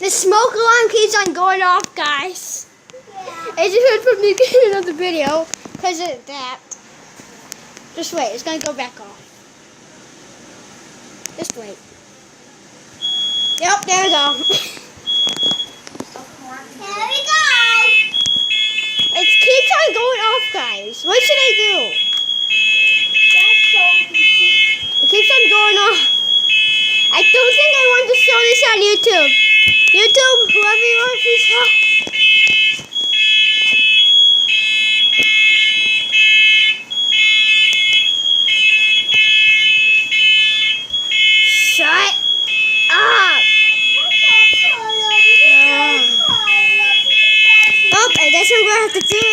The smoke alarm keeps on going off, guys. Yeah. As you heard from the beginning of the video, because of that. Just wait, it's going to go back off. Just wait. Yep, there we go. Here we go. It keeps on going off, guys. What should I do? That's so easy. It keeps on going off. I don't think I want to show this on YouTube. YouTube, whoever you are, please help. Shut up. Oh, I guess I'm going to have to do